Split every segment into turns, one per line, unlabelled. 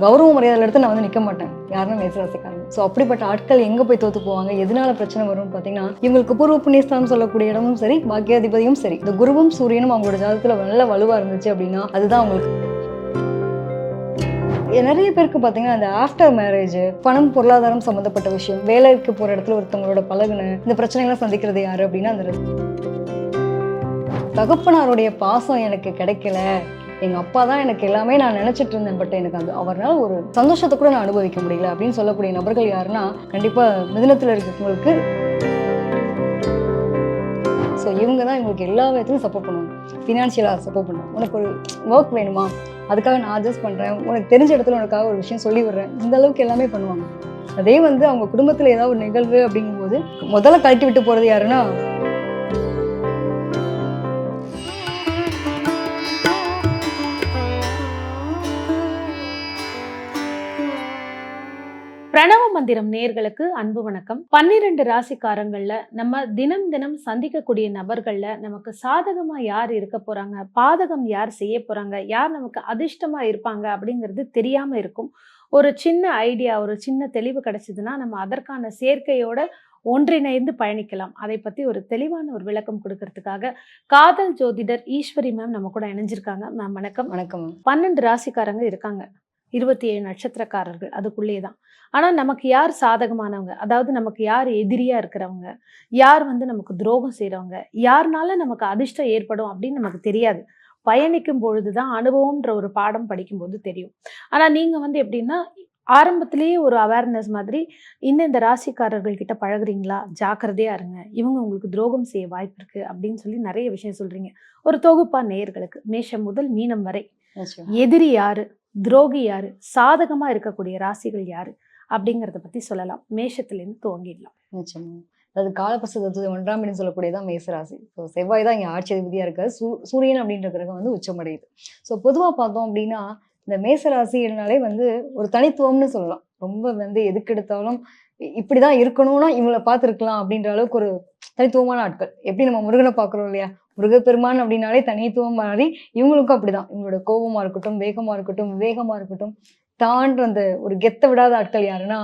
கௌரவ மரியாதையில எடுத்து நான் வந்து நிக்க மாட்டேன். யாருன்னா மேசராசிக்காரங்க. ஸோ அப்படிப்பட்ட ஆட்கள் எங்க போய் தோத்து போவாங்க? எதனால பிரச்சனை வரும்னு பார்த்தீங்கன்னா, இவங்களுக்கு பூர்வ புண்ணியஸ்தானம் சொல்லக்கூடிய இடமும் சரி, பாக்கியாதிபதியும் சரி. இந்த குருவும் சூரியனும் அவங்களோட ஜாதகத்துல நல்ல வலுவா இருந்துச்சு அப்படின்னா, அதுதான் அவங்களுக்கு நெறைய பேருக்கு பார்த்தீங்கன்னா, அந்த ஆஃப்டர் மேரேஜ் பணம், பொருளாதாரம் சம்மந்தப்பட்ட விஷயம், வேலைக்கு போற இடத்துல ஒருத்தவங்களோட பழகுன இந்த பிரச்சனைகள்லாம் சந்திக்கிறது யாரு அப்படின்னா, அந்த தகப்பனாருடைய பாசம் எனக்கு கிடைக்கல. எங்க அப்பா தான் எனக்கு எல்லாமே நான் நினைச்சிட்டு இருந்தேன். பட் எனக்கு அது அவர்னால ஒரு சந்தோஷத்த கூட நான் அனுபவிக்க முடியல அப்படின்னு சொல்லக்கூடிய நபர்கள் யாருன்னா, கண்டிப்பா மிதுனத்துல இருக்கிறவங்களுக்கு. ஸோ இவங்க தான் இவங்களுக்கு எல்லா விதத்துலையும் சப்போர்ட் பண்ணுவாங்க. ஃபினான்ஷியலா சப்போர்ட் பண்ணுவாங்க. உனக்கு ஒரு ஒர்க் வேணுமா? அதுக்காக நான் அட்ஜஸ்ட் பண்றேன். உனக்கு தெரிஞ்ச இடத்துல உனக்காக ஒரு விஷயம் சொல்லி விடுறேன். இந்த அளவுக்கு எல்லாமே பண்ணுவாங்க. அதே வந்து அவங்க குடும்பத்துல ஏதாவது ஒரு நிகழ்வு அப்படிங்கும்போது, முதல்ல கழட்டி விட்டு போறது யாருன்னா,
பிரணவ மந்திரம் நேர்களுக்கு அன்பு வணக்கம். 12 ராசிக்காரங்கள்ல நம்ம தினம் தினம் சந்திக்கக்கூடிய நபர்கள்ல நமக்கு சாதகமா யார் இருக்க போறாங்க, பாதகம் யார் செய்ய போறாங்க, யார் நமக்கு அதிர்ஷ்டமா இருப்பாங்க அப்படிங்கிறது தெரியாம இருக்கும். ஒரு சின்ன ஐடியா, ஒரு சின்ன தெளிவு கிடைச்சதுன்னா நம்ம அதற்கான சேர்க்கையோட ஒன்றிணைந்து பயணிக்கலாம். அதை பத்தி ஒரு தெளிவான ஒரு விளக்கம் கொடுக்கறதுக்காக காதல் ஜோதிடர் ஈஸ்வரி மேம் நம்ம கூட இணைஞ்சிருக்காங்க. மேம் வணக்கம்.
வணக்கம்.
12 ராசிக்காரங்க இருக்காங்க. 27 நட்சத்திரக்காரர்கள் அதுக்குள்ளே தான். ஆனா நமக்கு யார் சாதகமானவங்க, அதாவது நமக்கு யார் எதிரியா இருக்கிறவங்க, யார் வந்து நமக்கு துரோகம் செய்றவங்க, யாருனால நமக்கு அதிர்ஷ்டம் ஏற்படும் அப்படின்னு நமக்கு தெரியாது. பயணிக்கும் பொழுதுதான் அனுபவம்ன்ற ஒரு பாடம் படிக்கும்போது தெரியும். ஆனா நீங்க வந்து எப்படின்னா, ஆரம்பத்திலேயே ஒரு அவேர்னஸ் மாதிரி, இந்த ராசிக்காரர்கள் கிட்ட பழகுறீங்களா? ஜாக்கிரதையா இருங்க. இவங்க உங்களுக்கு துரோகம் செய்ய வாய்ப்பு இருக்கு அப்படின்னு சொல்லி நெறைய விஷயம் சொல்றீங்க. ஒரு தொகுப்பா நேயர்களுக்கு மேஷம் முதல் மீனம் வரை
நிச்சயம்.
எதிரி யாரு? துரோகி யாரு? சாதகமா இருக்கக்கூடிய ராசிகள் யாரு? அப்படிங்கிறத பத்தி சொல்லலாம். மேஷத்திலேருந்து துவங்கிடலாம்.
நிச்சயமா. அது காலபுருஷ தத்துவம் 1ஆம் இடம் சொல்லக்கூடியதான் மேசராசி. ஸோ செவ்வாய் தான் இங்க ஆட்சி அதிபதியா இருக்காரு. சூரியன் அப்படின்ற கிரகம் வந்து உச்சமடையுது. ஸோ பொதுவா பார்த்தோம் அப்படின்னா, இந்த மேசராசினாலே வந்து ஒரு தனித்துவம்னு சொல்லலாம். ரொம்ப வந்து எதுக்கெடுத்தாலும் இப்படிதான் இருக்கணும்னா இவங்கள பார்த்துருக்கலாம் அப்படின்ற அளவுக்கு ஒரு தனித்துவமான ஆட்கள். எப்படி நம்ம முருகனை பார்க்குறோம் இல்லையா? முருகப்பெருமான் அப்படின்னாலே தனித்துவம் மாறி இவங்களுக்கும் அப்படிதான். இவங்களோட கோபமா இருக்கட்டும், வேகமா இருக்கட்டும், விவேகமா இருக்கட்டும், தான்ற அந்த ஒரு கெத்த விடாத ஆட்கள் யாருன்னா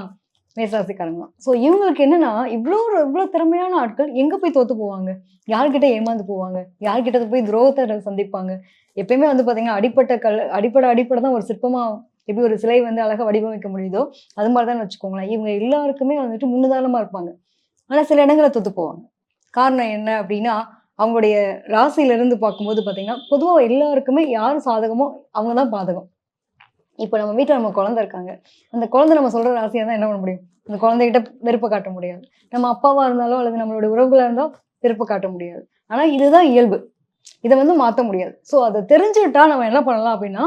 மேசராசிக்காரங்க தான். ஸோ இவங்களுக்கு என்னன்னா, இவ்ளோ திறமையான ஆட்கள் எங்க போய் தோத்து போவாங்க? யார்கிட்ட ஏமாந்து போவாங்க? யார்கிட்ட போய் துரோகத்த சந்திப்பாங்க? எப்பயுமே வந்து பார்த்தீங்கன்னா, அடிப்பட தான் ஒரு சிற்பமா எப்படி ஒரு சிலை வந்து அழகா வடிவமைக்க முடியுதோ, அது மாரி தான் வச்சுக்கோங்களேன். இவங்க எல்லாருக்குமே வந்துட்டு முன்னுதாரணமா இருப்பாங்க. ஆனா சில இடங்கள்ல தோத்து போவாங்க. காரணம் என்ன அப்டின்னா, அவங்களுடைய ராசியிலருந்து பார்க்கும்போது பார்த்தீங்கன்னா, பொதுவா எல்லாருக்குமே யார் சாதகமோ அவங்க தான் பாதகம். இப்ப நம்ம வீட்ல நம்ம குழந்தை இருக்காங்க. அந்த குழந்தை நம்ம சொல்ற ராசியா இருந்தா என்ன பண்ண முடியும்? அந்த குழந்தைகிட்ட வெறுப்ப காட்ட முடியாது. நம்ம அப்பாவா இருந்தாலோ, அல்லது நம்மளுடைய உறவுகளா இருந்தோ வெறுப்ப காட்ட முடியாது. ஆனா இதுதான் இயல்பு. இத வந்து மாத்த முடியாது. ஸோ அத தெரிஞ்சுக்கிட்டா நம்ம என்ன பண்ணலாம் அப்டின்னா,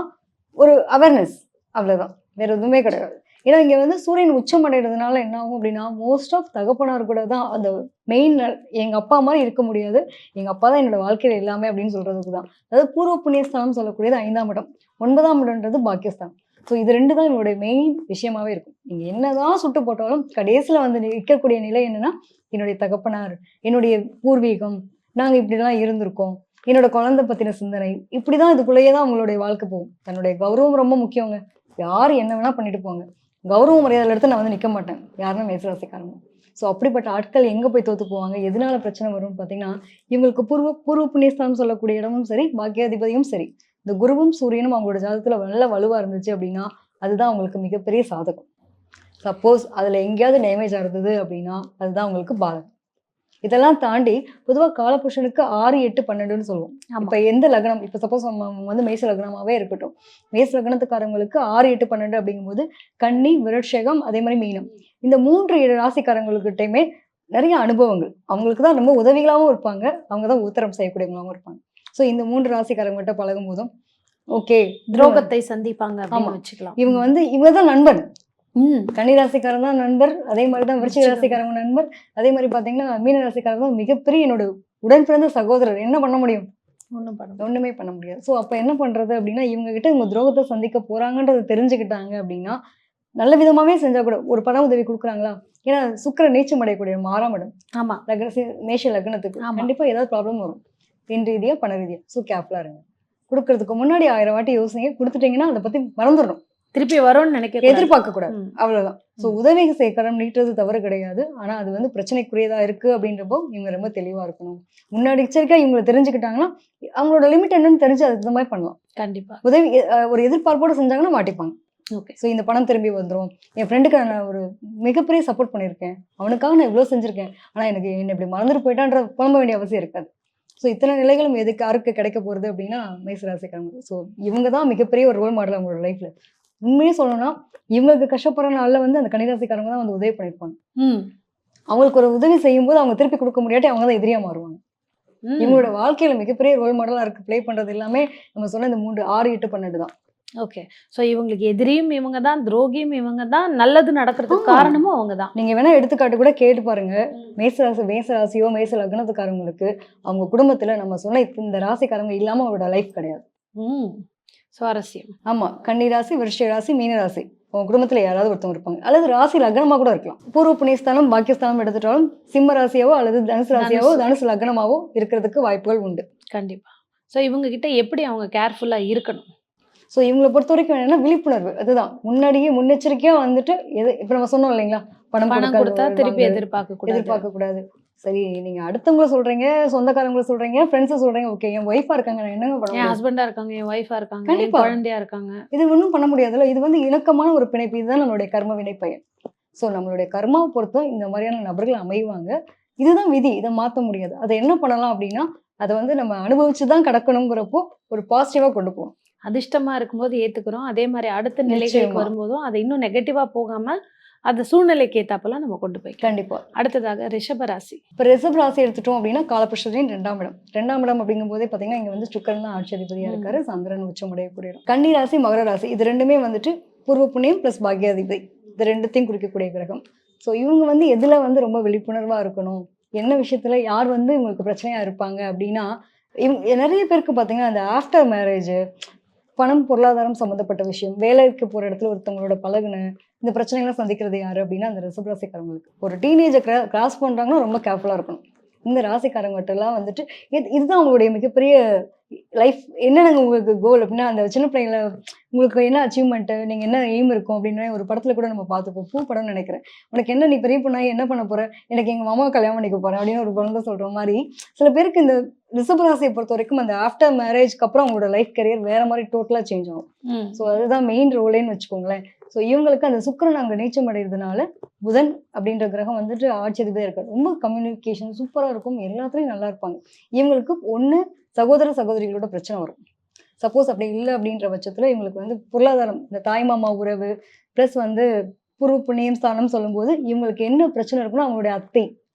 ஒரு அவேர்னஸ் அவ்வளவுதான். வேற எதுவுமே கிடையாது. ஏன்னா இங்க வந்து சூரியன் உச்சம் அடைறதுனால என்ன ஆகும் அப்டின்னா, மோஸ்ட் ஆஃப் தகப்பனார் கூட தான் அந்த மெயின் எங்க அப்பா மாரி இருக்க முடியாது. எங்க அப்பா தான் என்னோட வாழ்க்கையில எல்லாமே அப்டின்னு சொல்றதுக்கு தான். அதாவது பூர்வ புண்ணியஸ்தானம் சொல்லக்கூடியது 5ஆம் இடம். 9ஆம் இடம்ன்றது பாக்கியஸ்தானம். ஸோ இது 2 தான் என்னுடைய மெயின் விஷயமாவே இருக்கும். நீங்க என்னதான் சுட்டு போட்டாலும் கடைசியில வந்து நிற்கக்கூடிய நிலை என்னன்னா, என்னுடைய தகப்பனார், என்னுடைய பூர்வீகம், நாங்க இப்படிலாம் இருந்திருக்கோம். என்னோட குழந்தை பத்தின சிந்தனை, இப்படிதான் இதுக்குள்ளேயே தான் அவங்களுடைய வாழ்க்கை போகும். தன்னுடைய கௌரவம் ரொம்ப முக்கியங்க. யார் என்ன வேணா பண்ணிட்டு போங்க. கௌரவ மரியாதையில எடுத்து நான் வந்து நிக்க மாட்டேன். யாருன்னா மேசராசிக்காரங்க. ஸோ அப்படிப்பட்ட ஆட்கள் எங்க போய் தோத்து போவாங்க? எதனால பிரச்சனை வரும்னு பார்த்தீங்கன்னா, இவங்களுக்கு பூர்வ புண்ணியஸ்தானம் சொல்லக்கூடிய இடமும் சரி, பாக்கியாதிபதியும் சரி. இந்த குருவும், சூரியனும் அவங்களோட ஜாதகத்துல நல்ல வலுவா இருந்துச்சு அப்படின்னா, அதுதான் அவங்களுக்கு மிகப்பெரிய சாதகம். சப்போஸ் அதுல எங்கேயாவது டேமேஜா இருந்தது அப்படின்னா, அதுதான் அவங்களுக்கு பாதகம். இதெல்லாம் தாண்டி பொதுவா காலபுருஷனுக்கு 6, 8, 12ன்னு சொல்லுவோம்.
ஆமா.
இப்ப எந்த லக்னம் இப்ப சப்போஸ் நம்ம வந்து மேஷ லக்னமாவே இருக்கட்டும். மேஷ லக்னத்துக்காரங்களுக்கு 6, 8, 12 அப்படிங்கும்போது கன்னி, விருட்சிகம் அதே மாரி மீனம். இந்த 3 ராசிக்காரங்கள்கிட்டயுமே நெறைய அனுபவங்கள். அவங்களுக்கு தான் ரொம்ப உதவிகளாவும் இருப்பாங்க. அவங்க தான் உத்தரம் செய்யக்கூடியவங்களாவும் இருப்பாங்க. ஸோ இந்த 3 ராசிக்காரங்ககிட்ட பழகும்போதும், ஓகே.
துரோகத்தை சந்திப்பாங்க
ஆமா.
அப்படின்னு வச்சுக்கலாம்.
இவங்க வந்து இவங்க தான் நண்பன்.
ம்.
கன்னி ராசிக்காரன் தான் நண்பர். அதே மாரி தான் விருச்சிக ராசிக்காரங்க நண்பர். அதே மாரி பார்த்தீங்கன்னா, மீன ராசிக்காரங்க தான் மிகப்பெரிய என்னோட உடன் பிறந்த சகோதரர். என்ன பண்ண முடியும்?
ஒண்ணும் பண்ண முடியாது.
ஒண்ணுமே பண்ண முடியாது. ஸோ அப்ப என்ன பண்றது அப்டின்னா, இவங்க கிட்ட இவங்க துரோகத்த சந்திக்க போறாங்கன்றத தெரிஞ்சுக்கிட்டாங்க அப்டின்னா, நல்ல விதமாவே செஞ்சா கூட ஒரு பண உதவி குடுக்குறாங்களா? ஏன்னா சுக்கிரன் நீச்சம் அடையக்கூடிய 6ஆம் இடம்.
ஆமா.
மேஷ லக்னத்துக்கு.
ஆமா.
கண்டிப்பா ஏதாவது ப்ராப்ளம் வரும். பெண் ரீதியா, பண ரீதியா. ஸோ கேர்ஃபுல்லா இருங்க. குடுக்கறதுக்கு முன்னாடி 1000 வாட்டி யோசிங்க. குடுத்துட்டீங்கன்னா, அத பத்தி மறந்துரணும்.
திருப்பி வரும்னு நினைக்க
எதிர்பார்க்க கூடாது, அவ்வளவுதான். ஸோ உதவி கரம் நீட்டுறது தவறு கிடையாது. ஆனா அது வந்து பிரச்சனைக்குரியதா இருக்கு அப்படின்றப்போ இவங்க ரொம்ப தெளிவா இருக்கணும். முன்னாடி எச்சரிக்கையா இவங்களை தெரிஞ்சுக்கிட்டாங்கன்னா அவங்களோட லிமிட் என்னன்னு தெரிஞ்சு அதுக்கு இந்த மாதிரி பண்ணலாம்.
கண்டிப்பா.
உதவி ஒரு எதிர்பார்ப்போட செஞ்சாங்கன்னா மாட்டிப்பாங்க.
ஓகே.
ஸோ இந்த பணம் திரும்பி வந்துடும். என் ஃப்ரெண்டுக்கு நான் ஒரு மிகப்பெரிய சப்போர்ட் பண்ணியிருக்கேன், அவனுக்காக நான் இவ்வளோ செஞ்சிருக்கேன், ஆனா எனக்கு என்ன இப்படி மறந்துட்டு போயிட்டான்ற புலம்ப வேண்டிய அவசியம் இருக்காது. ஸோ இத்தனை நிலைகளும் எதுக்கு யாருக்கு கிடைக்க போறது அப்படின்னா மேசராசிக்காரங்க. ஸோ இவங்க தான் மிகப்பெரிய ஒரு ரோல் மாடல் அவங்களோட லைஃப்ல. உண்மையே சொல்லணும்னா இவங்களுக்கு கஷ்டப்படுற நாள்ல வந்து அந்த கன்னிராசிக்காரங்க தான் வந்து உதவி பண்ணியிருப்பாங்க. அவங்களுக்கு ஒரு உதவி செய்யும் போது அவங்க திருப்பி கொடுக்க முடியாட்டி அவங்க தான் எதிரியா மாறுவாங்க. இவங்களோட வாழ்க்கையில மிகப்பெரிய ரோல் மாடலா இருக்கு ப்ளே பண்றது எல்லாமே நம்ம சொன்ன இந்த 3, 6, 8, 12 தான்.
ஓகே. ஸோ இவங்களுக்கு எதிரியும் இவங்க தான், துரோகியும் இவங்க தான், நல்லது நடக்கிறதுக்கு காரணமும் அவங்க தான்.
நீங்க வேணா எடுத்துக்காட்டு கூட கேட்டு பாருங்க. மேசராசியோ மேச லக்னத்துக்காரங்களுக்கு அவங்க குடும்பத்துல நம்ம சொன்ன இந்த ராசிக்காரங்க இல்லாம அவரோட லைஃப் கிடையாது.
சுவாரஸ்யம்.
ஆமா, கன்னி ராசி, விருச்சிக ராசி, மீன ராசி உங்க குடும்பத்துல யாராவது ஒருத்தவங்க இருப்பாங்க. அல்லது ராசி லக்னமா கூட இருக்கலாம். பூர்வ புண்ணியஸ்தானம், பாக்கியஸ்தானம் எடுத்துட்டாலும் சிம்ம ராசியாவோ அல்லது தனுசு ராசியாவோ தனுசு லக்னமாவோ இருக்கிறதுக்கு வாய்ப்புகள் உண்டு.
கண்டிப்பா. ஸோ இவங்க கிட்ட எப்படி அவங்க கேர்ஃபுல்லா இருக்கணும்?
ஸோ இவங்களை பொறுத்த வரைக்கும் என்னன்னா விழிப்புணர்வு. அதுதான் முன்னாடியே முன்னெச்சரிக்கையா வந்துட்டு இப்ப நம்ம சொன்னோம் இல்லைங்களா, பணம்
கொடுத்தா திருப்பி எதிர்பார்க்க
கூடாது. சரி, நீங்க அடுத்தவங்கள சொல்றீங்க, சொந்தக்காரங்களை சொல்றீங்க, ஃப்ரெண்ட்ஸை சொல்றீங்க, ஓகே என் ஒய்ஃபா இருக்காங்க, நான் என்னங்க பண்ண
என் ஹஸ்பண்டா இருக்காங்க, என் ஒய்ஃபா இருக்காங்க,
கண்டிப்பா
குழந்தையா இருக்காங்க,
இது ஒன்றும் பண்ண முடியாதுல்ல. இது வந்து இணக்கமான ஒரு பிணைப்பு. இதுதான் நம்மளுடைய கர்ம வினை பயன். ஸோ நம்மளுடைய கர்மாவை பொறுத்தும் இந்த மாதிரியான நபர்கள் அமைவாங்க. இதுதான் விதி, இதை மாற்ற முடியாது. அதை என்ன பண்ணலாம் அப்படின்னா அதை வந்து நம்ம அனுபவிச்சுதான் கடக்கணுங்கிறப்போ ஒரு பாசிட்டிவா கொண்டு போகணும்.
அதிர்ஷ்டமா இருக்கும்போது ஏத்துக்கிறோம், அதே மாதிரி அடுத்த நிலைகளுக்கு வரும்போதும் அதை இன்னும் நெகட்டிவா போகாம அந்த சூழ்நிலைக்கு ஏத்தாப்பெல்லாம் நம்ம கொண்டு போய்.
கண்டிப்பா.
அடுத்ததாக ரிஷப ராசி.
இப்போ ரிஷப ராசி எடுத்துட்டோம் அப்படின்னா காலபுருஷரின் 2ஆம் இடம். 2ஆம் இடம் அப்படிங்கும் போதே பாத்தீங்கன்னா இங்க வந்து சுக்கிரன் தான் ஆட்சி அதிபதியா இருக்காரு. சந்திரன் உச்சமடையக்கூடிய இடம். கன்னி ராசி, மகர ராசி இது ரெண்டுமே வந்துட்டு பூர்வ புண்ணியம் பிளஸ் பாக்கியாதிபதி, இது ரெண்டுத்தையும் குறிக்கக்கூடிய கிரகம். ஸோ இவங்க வந்து எதுல வந்து ரொம்ப விழிப்புணர்வா இருக்கணும், என்ன விஷயத்துல யார் வந்து இவங்களுக்கு பிரச்சனையா இருப்பாங்க அப்படின்னா நிறைய பேருக்கு பாத்தீங்கன்னா அந்த ஆஃப்டர் மேரேஜ் பணம் பொருளாதாரம் சம்மந்தப்பட்ட விஷயம், வேலைக்கு போற இடத்துல ஒருத்தவங்களோட பழகுன இந்த பிரச்சனைகளை சந்திக்கிறது யாரு அப்படின்னா அந்த ரிஷப ராசிக்காரங்களுக்கு. ஒரு டீனேஜை கிராஸ் பண்றாங்கன்னா ரொம்ப கேர்ஃபுல்லா இருக்கணும். இந்த ராசிக்காரங்கிட்ட எல்லாம் வந்துட்டு இதுதான் அவங்களுடைய மிகப்பெரிய லைஃப். என்னங்க உங்களுக்கு கோல் அப்படின்னா அந்த சின்ன பிள்ளைங்கள உங்களுக்கு என்ன அச்சீவ்மெண்ட், நீங்க என்ன எய்ம் இருக்கும் அப்படின்னு ஒரு படத்துல கூட நம்ம பார்த்துப்போம். பூ படம்னு நினைக்கிறேன். உனக்கு என்ன, நீ பெரிய பொண்ணாயி என்ன பண்ண போற, எனக்கு எங்க மாமாவை கல்யாணம் பண்ணிக்க போறேன் அப்படின்னு ஒரு குழந்தை சொல்ற மாதிரி சில பேருக்கு இந்த ரிஷபராசியை பொறுத்த வரைக்கும் அந்த ஆஃப்டர் மேரேஜ்க்கு அப்புறம் அவங்களோட லைஃப் கரியர் வேற மாதிரி டோட்டலா சேஞ்ச் ஆகும். ஸோ அதுதான் மெயின் ரோலேன்னு வச்சுக்கோங்களேன். ஸோ இவங்களுக்கு அந்த சுக்கிரன் அங்கே நீச்சம் அடைகிறதுனால புதன் அப்படின்ற கிரகம் வந்துட்டு ஆட்சி அதிபதியாக இருக்காது. ரொம்ப கம்யூனிகேஷன் சூப்பராக இருக்கும், எல்லாத்துலேயும் நல்லா இருப்பாங்க. இவங்களுக்கு ஒன்று சகோதர சகோதரிகளோட பிரச்சனை வரும். சப்போஸ் அப்படி இல்லை அப்படின்ற பட்சத்தில் இவங்களுக்கு வந்து பொருளாதாரம், இந்த தாய்மாமா உறவு ப்ளஸ் வந்து பூர்வ புண்ணியம் ஸ்தானம் சொல்லும்போது இவங்களுக்கு என்ன பிரச்சனை இருக்குன்னா அவங்களுடைய அத்தை,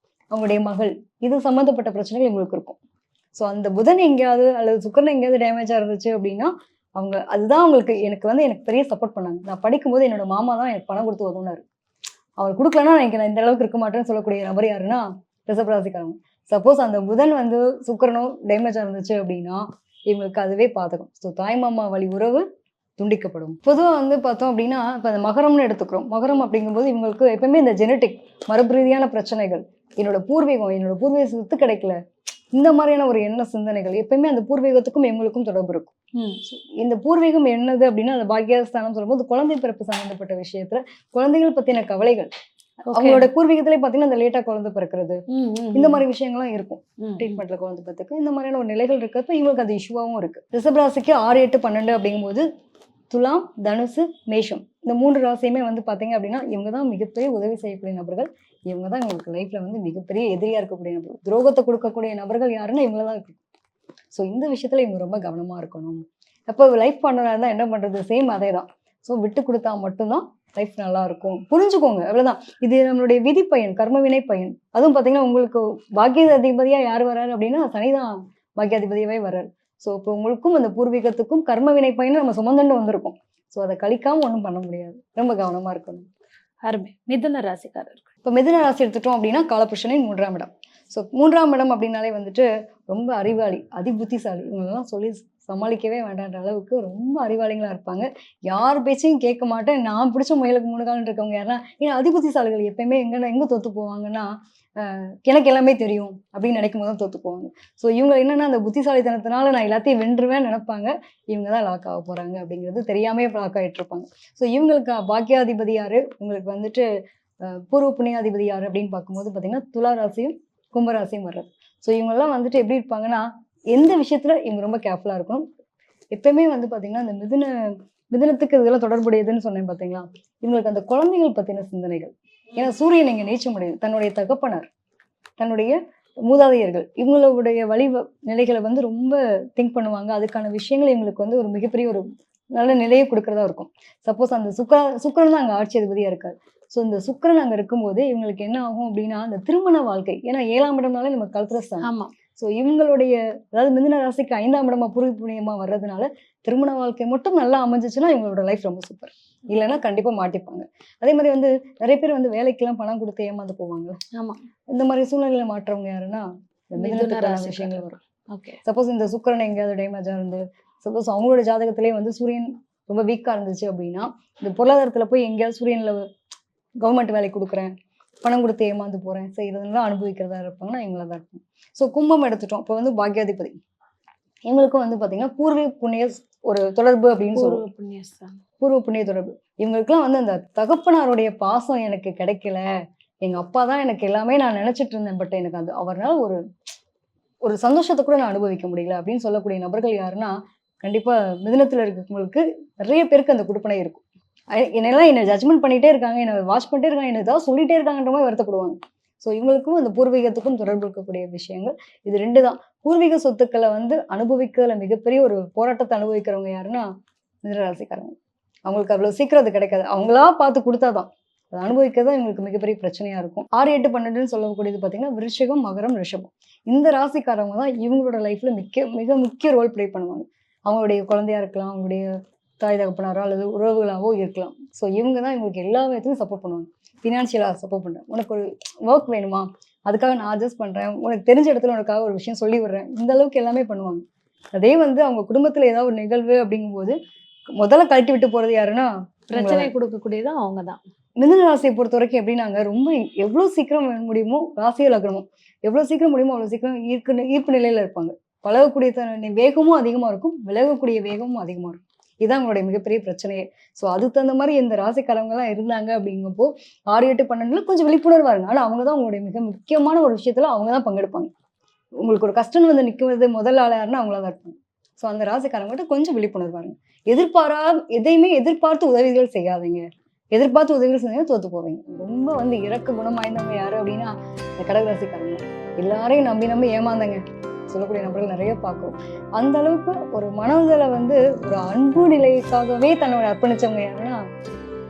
அவங்களுடைய மகள், இது சம்மந்தப்பட்ட பிரச்சனைகள் இவங்களுக்கு இருக்கும். ஸோ அந்த புதன் எங்கேயாவது அல்லது சுக்கிரன் எங்கேயாவது டேமேஜாக இருந்துச்சு அப்படின்னா அவங்க அதுதான் அவங்களுக்கு எனக்கு பெரிய சப்போர்ட் பண்ணாங்க. நான் படிக்கும்போது என்னோட மாமா தான் எனக்கு பணம் கொடுத்து உதவுனாரு. அவர் கொடுக்கலன்னா எனக்கு நான் இந்த அளவுக்கு இருக்க மாட்டேன்னு சொல்லக்கூடிய நபர் யாருன்னா ரிஷப ராசிக்காரங்க. சப்போஸ் அந்த புதன் வந்து சுக்கிரனோ டேமேஜாக இருந்துச்சு அப்படின்னா இவங்களுக்கு அதுவே பாதகம். ஸோ தாய்மாமா வழி உறவு துண்டிக்கப்படும். பொதுவாக வந்து பார்த்தோம் அப்படின்னா இப்போ அந்த மகரம்னு எடுத்துக்கிறோம். மகரம் அப்படிங்கும்போது இவங்களுக்கு எப்பவுமே இந்த ஜெனட்டிக் மரபு ரீதியான பிரச்சனைகள், என்னோட பூர்வீக சொத்து கிடைக்கல, இந்த மாதிரியான ஒரு எண்ண சிந்தனைகள் எப்பயுமே அந்த பூர்வீகத்துக்கும் இவங்களுக்கும் தொடர்பு இருக்கும். இந்த பூர்வீகம் என்னது அப்படின்னா அந்த பாக்கியஸ்தானம் சொல்லும்போது குழந்தை பிறப்பு சம்பந்தப்பட்ட விஷயத்துல குழந்தைகள் பத்தின கவலைகள், அவங்களோட பூர்வீகத்திலே பாத்தீங்கன்னா அந்த லேட்டா குழந்தை பிறக்கிறது, இந்த மாதிரி விஷயங்கள்லாம் இருக்கும். ட்ரீட்மெண்ட்ல குழந்தை பிறத்துக்கு இந்த மாதிரியான ஒரு நிலைகள் இருக்கிறப்ப இவங்களுக்கு அது இஷ்யூவாகவும் இருக்கு. ரிஷபராசிக்கு 6, 8, 12 அப்படிங்கும்போது துலாம், தனுசு, மேஷம் இந்த 3 ராசியுமே வந்து பாத்தீங்க அப்படின்னா இவங்க தான் மிகப்பெரிய உதவி செய்யக்கூடிய நபர்கள். இவங்க தான் இவங்களுக்கு லைஃப்ல வந்து மிகப்பெரிய எதிரியா இருக்கக்கூடிய நபர்கள். துரோகத்தை கொடுக்கக்கூடிய நபர்கள் யாருன்னா இவங்கள தான் இருக்கு. ஸோ இந்த விஷயத்துல இவங்க ரொம்ப கவனமா இருக்கணும். அப்போ லைஃப் பார்ட்னரா இருந்தா என்ன பண்றது, சேம் அதே தான். ஸோ விட்டு கொடுத்தா மட்டும்தான் லைஃப் நல்லா இருக்கும். புரிஞ்சுக்கோங்க, அவ்வளவுதான். இது நம்மளுடைய விதி பயன், கர்ம வினை பயன். அதுவும் பாத்தீங்கன்னா உங்களுக்கு பாக்கியாதிபதியா யார் வர்றாரு அப்படின்னா சனிதான் பாக்கியாதிபதியாவே வர்றாரு. ஸோ இப்போ உங்களுக்கும் அந்த பூர்வீகத்துக்கும் கர்ம வினை பயன் நம்ம சுமந்துட்டு வந்திருக்கோம். ஸோ அதை கழிக்காம ஒன்றும் பண்ண முடியாது. ரொம்ப கவனமா இருக்கணும்.
அருமை. மிதுன ராசிக்காரர்.
இப்போ மிதுன ராசி எடுத்துட்டோம் அப்படின்னா காலபுருஷனின் 3ஆம் இடம். ஸோ 3ஆம் இடம் அப்படின்னாலே வந்துட்டு ரொம்ப அறிவாளி, அதிபுத்திசாலி, இவங்களெல்லாம் சொல்லி சமாளிக்கவே வேண்டான்ற அளவுக்கு ரொம்ப அறிவாளிகளா இருப்பாங்க. யார் பேச்சையும் கேட்க மாட்டேன். நான் பிடிச்ச முயலுக்கு 3 கால்னு இருக்கவங்க யாருன்னா, ஏன்னா அதிபுத்திசாலிகள் எப்பயுமே எங்க தோத்து போவாங்கன்னா, எனக்கு எல்லாமே தெரியும் அப்படின்னு நினைக்கும் போது தான் தோத்து போவாங்க. ஸோ இவங்க என்னன்னா அந்த புத்திசாலித்தனத்தினால நான் எல்லாத்தையும் வென்றுவேன்னு நினைப்பாங்க. இவங்க தான் லாக் ஆக போறாங்க அப்படிங்கிறது தெரியாமயே லாக் ஆயிட்டு இருப்பாங்க. ஸோ இவங்களுக்கு பாக்கியாதிபதி யாரு? உங்களுக்கு வந்துட்டு பூர்வ புண்ணியாதிபதி யாரு அப்படின்னு பார்க்கும்போது பார்த்தீங்கன்னா, துலா ராசியும் கும்பராசியும் வர்றது. ஸோ இவங்கெல்லாம் வந்துட்டு எப்படி இருப்பாங்கன்னா, எந்த விஷயத்துல இவங்க ரொம்ப கேர்ஃபுல்லா இருக்கணும். எப்பயுமே வந்து பார்த்தீங்கன்னா, இந்த மிதுனத்துக்கு இதெல்லாம் தொடர்புடையதுன்னு சொன்னேன் பார்த்தீங்களா? இவங்களுக்கு அந்த குழந்தைகள் பத்தின சிந்தனைகள். ஏன்னா சூரியன் இங்க நீச்சமடையுது. தன்னுடைய தகப்பனார், தன்னுடைய மூதாதையர்கள் இவங்களுடைய நிலைகளை வந்து ரொம்ப திங்க் பண்ணுவாங்க. அதுக்கான விஷயங்கள் இவங்களுக்கு வந்து ஒரு மிகப்பெரிய ஒரு நல்ல நிலையை கொடுக்கறதா இருக்கும். சப்போஸ் அந்த சுக்கிரன் தான் அங்க ஆட்சி அதிபதியா இருக்காரு. ஸோ இந்த சுக்கிரன் அங்க இருக்கும்போது இவங்களுக்கு என்ன ஆகும் அப்படின்னா, அந்த திருமண வாழ்க்கை, ஏன்னா 7ஆம் இடம்னாலே நம்ம கல்புரஸ்தானம்.
ஆமா.
ஸோ இவங்களுடைய அதாவது மிதுன ராசிக்கு 5ஆம் இடமா பூர்வ புண்ணியமா வர்றதுனால திருமண வாழ்க்கை மட்டும் நல்லா அமைஞ்சிச்சுன்னா இவங்களோட லைஃப் ரொம்ப சூப்பர். இல்லைன்னா கண்டிப்பா மாட்டிப்பாங்க. அதே மாதிரி வந்து நிறைய பேர் வந்து வேலைக்கெல்லாம் பணம் கொடுத்து ஏமாந்து போவாங்க.
ஆமா.
இந்த மாதிரி சூழ்நிலையில மாற்றவங்க யாருன்னா இந்த
மிதுன
மிதுனத்துக்கான
ராசிக்காரங்க.
விஷயங்கள் வரும்.
ஓகே.
சப்போஸ் இந்த சுக்கிரன் எங்கேயாவது டேமேஜா இருந்து, சப்போஸ் அவங்களோட ஜாதகத்திலே வந்து சூரியன் ரொம்ப வீக்கா இருந்துச்சு அப்படின்னா, இந்த பொருளாதாரத்துல போய் எங்கேயாவது சூரியன்ல கவர்மெண்ட் வேலைக்கு கொடுக்குறேன், பணம் கொடுத்து ஏமாந்து போறேன் செய்யறதுலாம் அனுபவிக்கிறதா இருப்பாங்கன்னா இவங்களா தான் இருக்கும். ஸோ கும்பம் எடுத்துட்டோம். இப்போ வந்து பாக்கியாதிபதி இவங்களுக்கும் வந்து பாத்தீங்கன்னா பூர்வீக புண்ணிய ஒரு தொடர்பு அப்படின்னு
பூர்வ
சொல்லுவோம்.
புண்ணியஸ்தான்.
பூர்வ புண்ணிய தொடர்பு. இவங்களுக்குலாம் வந்து அந்த தகப்பனாருடைய பாசம் எனக்கு கிடைக்கல. எங்க அப்பா தான் எனக்கு எல்லாமே நான் நினைச்சிட்டு இருந்தேன். பட் எனக்கு அது அவர்னால ஒரு சந்தோஷத்த கூட நான் அனுபவிக்க முடியல அப்படின்னு சொல்லக்கூடிய நபர்கள் யாருன்னா, கண்டிப்பா மிதுனத்துல இருக்கவங்களுக்கு நிறைய பேருக்கு அந்த குடுப்பனை இருக்கும். என்னெல்லாம் என்ன ஜட்ஜ்மெண்ட் பண்ணிட்டே இருக்காங்க, என்ன வாட்ச் பண்ணிட்டே இருக்காங்க, என்ன ஏதாவது சொல்லிட்டே இருக்காங்கன்ற மாதிரி வருத்தப்படுவாங்க. ஸோ இவங்களுக்கும் அந்த பூர்வீகத்துக்கும் தொடர்பு இருக்கக்கூடிய விஷயங்கள் இது 2 தான். பூர்வீக சொத்துக்களை வந்து அனுபவிக்கிறதுல மிகப்பெரிய ஒரு போராட்டத்தை அனுபவிக்கிறவங்க யாருன்னா மிதுனராசிக்காரங்க. அவங்களுக்கு அவ்வளவு சீக்கிரம் அது கிடைக்காது. அவங்களா பார்த்து கொடுத்தாதான் அதை அனுபவிக்கிறது இவங்களுக்கு மிகப்பெரிய பிரச்சனையா இருக்கும். 6, 8, 12ன்னு சொல்லக்கூடியது பார்த்தீங்கன்னா விருச்சிகம், மகரம், ரிஷபம். இந்த ராசிக்காரவங்க தான் இவங்களோட லைஃப்ல மிக முக்கிய ரோல் ப்ளே பண்ணுவாங்க. அவங்களுடைய குழந்தையா இருக்கலாம், அவங்களுடைய தாய் தகப்பனாரோ அல்லது உறவுகளாவோ இருக்கலாம். ஸோ இவங்க தான் இவங்களுக்கு எல்லா விதத்துலையும் சப்போர்ட் பண்ணுவாங்க. ஃபினான்ஷியலாக சப்போர்ட் பண்ணுறேன், உனக்கு ஒரு ஒர்க் வேணுமா, அதுக்காக நான் அட்ஜஸ்ட் பண்ணுறேன், உனக்கு தெரிஞ்ச இடத்துல உனக்காக ஒரு விஷயம் சொல்லி விடுறேன், இந்த அளவுக்கு எல்லாமே பண்ணுவாங்க. அதே வந்து அவங்க குடும்பத்தில் ஏதாவது ஒரு நிகழ்வு அப்படிங்கும்போது முதல்ல கழட்டி விட்டு போகிறது யாருன்னா
பிரச்சனை கொடுக்கக்கூடியதும் அவங்க தான்.
மிதுன ராசியை பொறுத்த வரைக்கும் எப்படின்னாங்க, ரொம்ப எவ்வளோ சீக்கிரம் முடியுமோ ராசியோ லக்னமோ எவ்வளோ சீக்கிரம் முடியுமோ அவ்வளோ சீக்கிரம் ஈர்ப்பு நிலையில் இருப்பாங்க. பழகக்கூடிய வேகமும் அதிகமாக இருக்கும், விலகக்கூடிய வேகமும் அதிகமாக இருக்கும். இதுதான் அவங்களுடைய மிகப்பெரிய பிரச்சனையே. ஸோ அதுக்கு தகுந்த மாதிரி இந்த ராசிக்காரங்கலாம் இருந்தாங்க அப்படிங்கப்போ 6, 8, 12 கொஞ்சம் விழிப்புணர்வாக இருங்க. ஆனால் அவங்க தான் உங்களுடைய மிக முக்கியமான ஒரு விஷயத்துல அவங்க தான் பங்கெடுப்பாங்க. உங்களுக்கு ஒரு கஷ்டம் வந்து நிற்கிறது முதல் ஆள் யாருன்னா அவங்களா தான் இருப்பாங்க. ஸோ அந்த ராசிக்காரங்ககிட்ட கொஞ்சம் விழிப்புணர்வாக இருங்க. எதையுமே எதிர்பார்த்து உதவிகள் செய்யாதீங்க. எதிர்பார்த்து உதவிகள் செஞ்சீங்கன்னா தோத்து போவீங்க. ரொம்ப வந்து இறக்க குணம் வாய்ந்தவங்க யாரு அப்படின்னா இந்த கடகராசிக்காரங்க. எல்லாரையும் நம்பி ஏமாந்தங்க சொல்லக்கூடிய நபர்கள் நிறைய பார்க்குறோம். அந்த அளவுக்கு ஒரு மனதில் வந்து ஒரு அன்பு நிலைக்காகவே தன்னோட அர்ப்பணிச்சவங்க யாருன்னா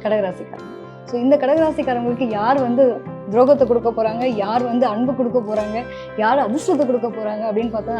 கடகராசிக்காரங்க. ஸோ இந்த கடகராசிக்காரங்களுக்கு யார் வந்து துரோகத்தை கொடுக்க போறாங்க, யார் வந்து அன்பு கொடுக்க போறாங்க, யார் அதிர்ஷ்டத்தை கொடுக்க போறாங்க அப்படின்னு பார்த்தா